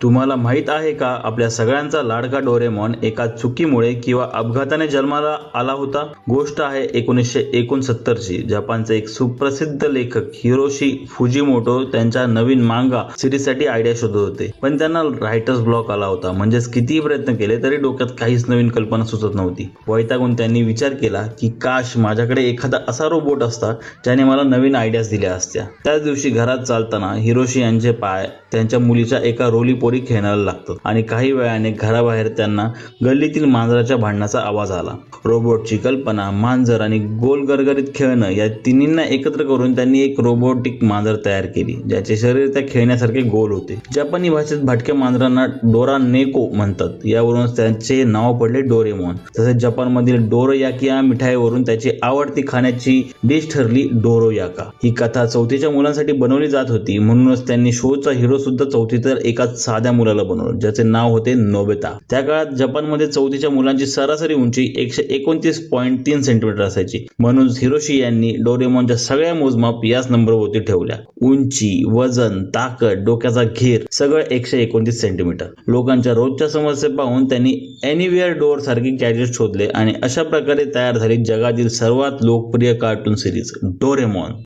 तुम्हाला माहित आहे का, आपल्या सगळ्यांचा लाडका डोरेमॉन एका चुकीमुळे किंवा अपघाताने जन्माला आला होता. गोष्ट आहे 1969ची. जपानचे एक सुप्रसिद्ध लेखक हिरोशी फुजिमोटो त्यांच्या नवीन मांगा सिरीजसाठी आयडिया शोधत होते, पण त्यांना रायटर्स ब्लॉक आला होता. म्हणजेच कितीही प्रयत्न केले तरी डोक्यात काहीच नवीन कल्पना सुचत नव्हती. वैतागून त्यांनी विचार केला की काश माझ्याकडे एखादा असा रोबोट असता ज्याने मला नवीन आयडियाज दिल्या असत्या. त्याच दिवशी घरात चालताना हिरोशी यांचे पाय त्यांच्या मुलीच्या एका रोलीपोरी खेळायला लागतात आणि काही वेळाने घराबाहेर त्यांना गल्लीतील मांजराच्या भांडणाचा आवाज आला. रोबोटची कल्पना, मांजर आणि गोल गरगरीत खेळणं या तिन्हींना एकत्र करून त्यांनी एक रोबोटिक मांजर तयार केली, ज्याचे शरीर त्या खेळण्यासारखे गोल होते. जपानी भाषेत भटक्या मांजरांना डोरा नेको म्हणतात, यावरूनच त्याचे नाव पडले डोरेमॉन. तसेच जपानमधील डोरोयाकी या मिठाईवरून त्याची आवडती खाण्याची डिश ठरली डोरोयाका. ही कथा चौथीच्या मुलांसाठी बनवली जात होती, म्हणूनच त्यांनी शोचा हिरो सुद्धा चौथीतर एका साध्या मुलाला बनवलं, ज्याचे नाव होते नोबिता. त्या काळात जपानमध्ये चौथीच्या मुलांची सरासरी उंची 129.3 सेंटीमीटर असायची, म्हणून हिरोशी यांनी डोरेमॉनच्या सगळ्या मोजमाप याच नंबरवरती ठेवल्या. उंची, वजन, ताकद, डोक्याचा घेर सगळं 129 सेंटीमीटर. लोकांच्या रोजच्या समस्या पाहून त्यांनी एनिवेअर डोअर सारखे गॅजेट शोधले आणि अशा प्रकारे तयार झाली जगातील सर्वात लोकप्रिय कार्टून सिरीज डोरेमॉन.